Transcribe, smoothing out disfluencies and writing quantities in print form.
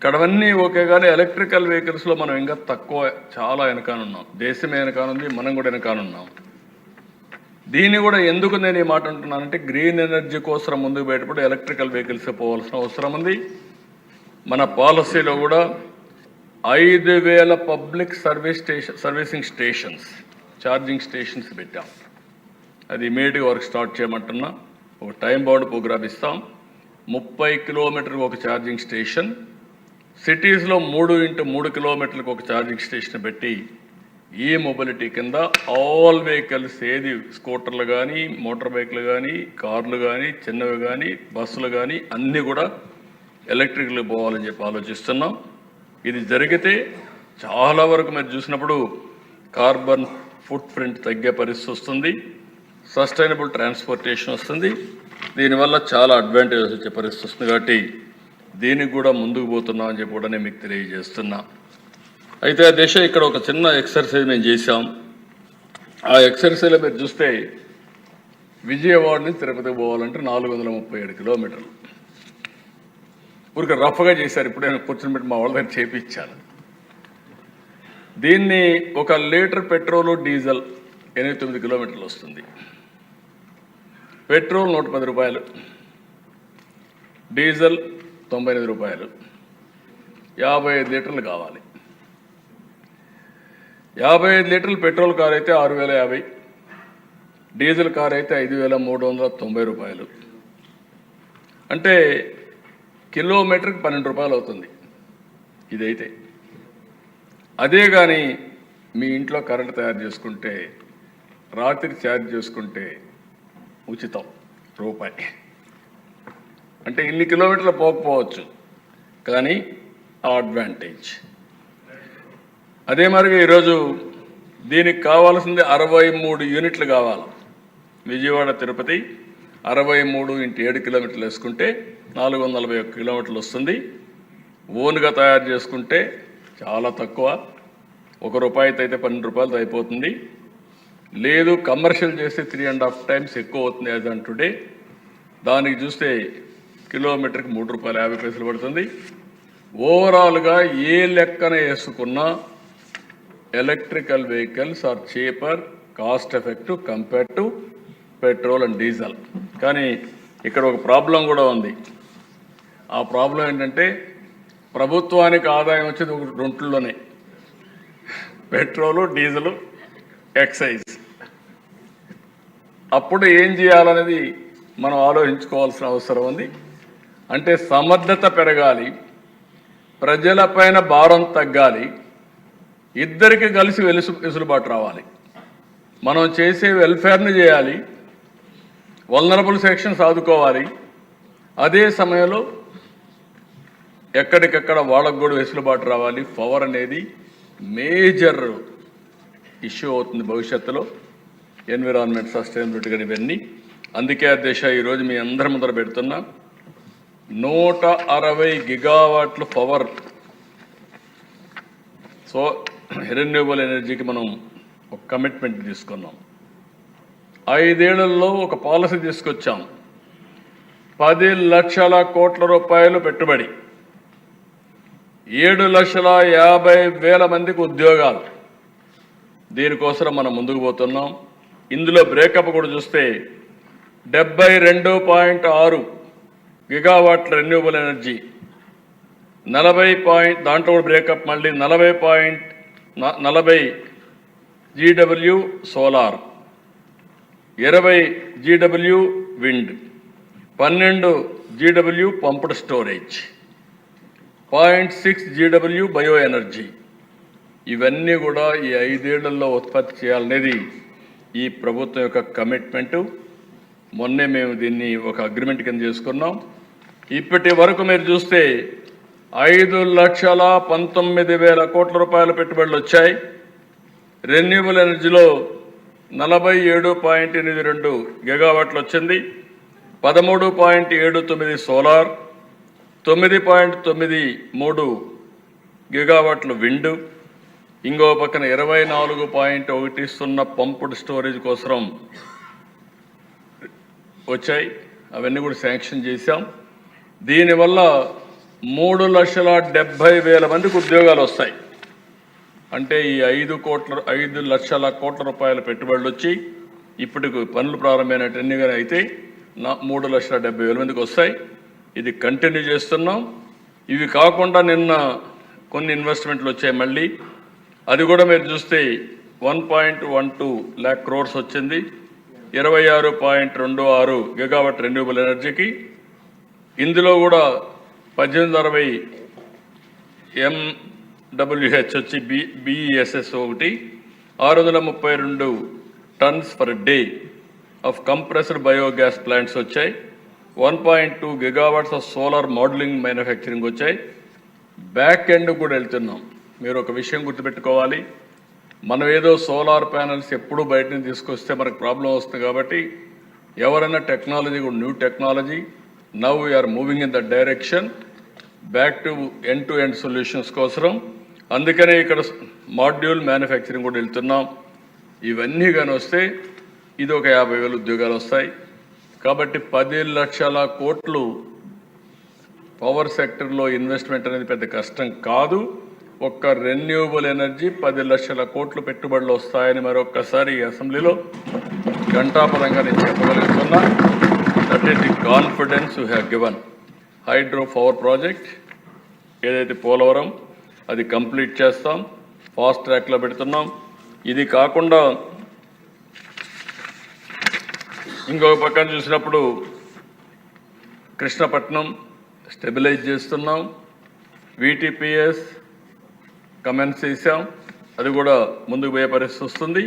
ఇక్కడవన్నీ okay, కానీ electrical వెహికల్స్లో మనం ఇంకా తక్కువ, చాలా వెనకానున్నాం. దేశమే వెనకానుంది, మనం కూడా వెనకానున్నాం. దీన్ని కూడా ఎందుకు నేను ఈ మాట అంటున్నానంటే, గ్రీన్ ఎనర్జీ కోసం ముందుకు బయటపడి ఎలక్ట్రికల్ వెహికల్స్ పోవాల్సిన అవసరం ఉంది. మన పాలసీలో కూడా 5,000 public servicing stations, charging stations పెట్టాం. అది ఇమీడియట్గా వర్క్ స్టార్ట్ చేయమంటున్నా. ఒక టైం బౌండ్ ప్రోగ్రామ్ ఇస్తాం. 30 కిలోమీటర్కి ఒక ఛార్జింగ్ స్టేషన్, సిటీస్లో 3x3 కిలోమీటర్లకు ఒక ఛార్జింగ్ స్టేషన్ పెట్టి ఈ మొబిలిటీ కింద ఆల్ వెహికల్స్, ఏది స్కూటర్లు కానీ, మోటార్ బైక్లు కానీ, కార్లు కానీ, చిన్నవి కానీ, బస్సులు కానీ అన్నీ కూడా ఎలక్ట్రికల్ పోవాలని చెప్పి ఆలోచిస్తున్నాం. ఇది జరిగితే చాలా వరకు మీరు చూసినప్పుడు కార్బన్ ఫుట్ ప్రింట్ తగ్గే పరిస్థితి వస్తుంది, సస్టైనబుల్ ట్రాన్స్పోర్టేషన్ వస్తుంది. దీనివల్ల చాలా అడ్వాంటేజెస్ వచ్చే పరిస్థితి వస్తుంది. కాబట్టి దీనికి కూడా ముందుకు పోతున్నాం అని చెప్పి కూడా నేను మీకు తెలియజేస్తున్నా. అయితే ఆ దిశ ఇక్కడ ఒక చిన్న ఎక్సర్సైజ్ మేము చేశాం. ఆ ఎక్సర్సైజ్లో మీరు చూస్తే విజయవాడ నుంచి తిరుపతికి పోవాలంటే 437 కిలోమీటర్లు. ఊరికి రఫ్గా చేశారు. ఇప్పుడే కూర్చొని పెట్టి మా వాళ్ళ దగ్గర చేపించాను. దీన్ని 1 లీటర్ పెట్రోలు, డీజిల్ 89 కిలోమీటర్లు వస్తుంది. పెట్రోల్ 110 రూపాయలు, డీజిల్ 98 రూపాయలు, 55 లీటర్లు కావాలి. 55 లీటర్లు పెట్రోల్ కార్ అయితే 6,050, డీజిల్ కార్ అయితే 5,390 రూపాయలు. అంటే కిలోమీటర్కి 12 రూపాయలు అవుతుంది ఇదైతే. అదే కానీ మీ ఇంట్లో కరెంట్ తయారు చేసుకుంటే, రాత్రి ఛార్జ్ చేసుకుంటే ఉచితం రూపాయి. అంటే ఇన్ని కిలోమీటర్లు పోకపోవచ్చు, కానీ ఆ అడ్వాంటేజ్. అదే మరిగా ఈరోజు దీనికి కావాల్సింది 63 యూనిట్లు కావాలి. విజయవాడ తిరుపతి 63 × 7 కిలోమీటర్లు వేసుకుంటే 441 కిలోమీటర్లు వస్తుంది. ఓన్గా తయారు చేసుకుంటే చాలా తక్కువ, 1 రూపాయితో అయితే 12 రూపాయలతో అయిపోతుంది. లేదు కమర్షియల్ చేస్తే 3.5 టైమ్స్ ఎక్కువ అవుతుంది యాజ్ ఆన్ టుడే. దానికి చూస్తే కిలోమీటర్కి 3 రూపాయలు 50 పైసలు పడుతుంది. ఓవరాల్గా ఏ లెక్కన వేసుకున్నా electrical vehicles are cheaper, cost effective compare to petrol and diesel. కానీ ఇక్కడ ఒక ప్రాబ్లం కూడా ఉంది. ఆ ప్రాబ్లం ఏంటంటే, ప్రభుత్వానికి ఆదాయం వచ్చేది రెంట్లోనే, పెట్రోలు, డీజిల్, ఎక్సైజ్. అప్పుడు ఏం చేయాలనేది మనం ఆలోచించుకోవాల్సిన అవసరం ఉంది. అంటే సమర్థత పెరగాలి, ప్రజలపైన భారం తగ్గాలి, ఇద్దరికి కలిసి వెసులుబాటు రావాలి. మనం చేసే వెల్ఫేర్ని చేయాలి, వల్నరబుల్ సెక్షన్స్ ఆదుకోవాలి. అదే సమయంలో ఎక్కడికక్కడ వాళ్ళకు కూడా వెసులుబాటు రావాలి. పవర్ అనేది మేజర్ ఇష్యూ అవుతుంది భవిష్యత్తులో, ఎన్విరాన్మెంట్ సస్టైనబిలిటీ కానీ ఇవన్నీ. అందుకే అధ్యక్ష ఈరోజు మీ అందరి ముందర పెడుతున్నా 160 గిగావాట్ల పవర్. సో రెన్యూవబుల్ ఎనర్జీకి మనం ఒక కమిట్మెంట్ తీసుకున్నాం. 5 ఏళ్లలో ఒక పాలసీ తీసుకొచ్చాం. 10 లక్షల కోట్ల రూపాయలు పెట్టుబడి, 7,50,000 మందికి ఉద్యోగాలు. దీనికోసం మనం ముందుకు పోతున్నాం. ఇందులో బ్రేకప్ కూడా చూస్తే 72.6 గిగావాట్ల రెన్యూవబుల్ ఎనర్జీ, 40 దాంట్లో కూడా బ్రేకప్ మళ్ళీ 40 GW solar, 20 GW wind, 12 GW pumped storage, 0.6 GW bio energy. ఇవన్నీ కూడా ఈ 5 ఏళ్లలో ఉత్పత్తి చేయాలనేది ఈ ప్రభుత్వం యొక్క కమిట్మెంటు. మొన్నే మేము దీన్ని ఒక అగ్రిమెంట్ కింద చేసుకున్నాం. ఇప్పటి వరకు మీరు చూస్తే 5,19,000 కోట్ల రూపాయల పెట్టుబడులు వచ్చాయి. రెన్యూవబుల్ ఎనర్జీలో 47.82 గిగావాట్లు వచ్చింది, 13.79 సోలార్, 9.93 గిగావాట్లు విండ్, ఇంకో పక్కన 24.10 పంప్డ్ స్టోరేజ్ కోసం వచ్చాయి. అవన్నీ కూడా శాంక్షన్ చేశాం. దీనివల్ల 3,70,000 మందికి ఉద్యోగాలు వస్తాయి. అంటే ఈ 5 లక్షల కోట్ల రూపాయల పెట్టుబడులు వచ్చి ఇప్పటికి పనులు ప్రారంభమైనట్టు అయితే 3,70,000 మందికి వస్తాయి. ఇది కంటిన్యూ చేస్తున్నాం. ఇవి కాకుండా నిన్న కొన్ని ఇన్వెస్ట్మెంట్లు వచ్చాయి మళ్ళీ. అది కూడా మీరు చూస్తే 1.12 lakh crores వచ్చింది. 26.26 గిగావాట్ రెన్యూబుల్ ఎనర్జీకి. ఇందులో కూడా 1860 MWH వచ్చి BESS ఒకటి, 632 tons per day of compressed biogas plants వచ్చాయి. 1.2 gigawatts of solar modelling manufacturing వచ్చాయి. బ్యాక్ ఎండ్ కూడా వెళ్తున్నాం. మీరు ఒక విషయం గుర్తుపెట్టుకోవాలి, మనం ఏదో సోలార్ ప్యానల్స్ ఎప్పుడు బయట నుంచి తీసుకొస్తే మనకు ప్రాబ్లం వస్తుంది. కాబట్టి ఎవరైనా టెక్నాలజీ కూడా new technology, now we are moving in the direction back to end solutions కోసం. అందుకనే ఇక్కడ మాడ్యూల్ మ్యానుఫ్యాక్చరింగ్ కూడా వెళ్తున్నాం. ఇవన్నీ కానీ వస్తే ఇది ఒక 50,000 ఉద్యోగాలు వస్తాయి. కాబట్టి 10 లక్షల కోట్లు పవర్ సెక్టర్లో ఇన్వెస్ట్మెంట్ అనేది పెద్ద కష్టం కాదు. ఒక్క రెన్యూబుల్ ఎనర్జీ 10 లక్షల కోట్లు పెట్టుబడులు వస్తాయని మరొక్కసారి ఈ అసెంబ్లీలో ఘంటాపరంగా నేను చెప్పగలుగుతున్నా. That is the confidence you have given. Hydro power project ఏదైతే పోలవరం అది కంప్లీట్ చేస్తాం, ఫాస్ట్ ట్రాక్లో పెడుతున్నాం. ఇది కాకుండా ఇంకొక పక్కన చూసినప్పుడు కృష్ణపట్నం స్టెబిలైజ్ చేస్తున్నాం. VTPS కమెన్స్ చేసాం, అది కూడా ముందుకు పోయే పరిస్థితి వస్తుంది.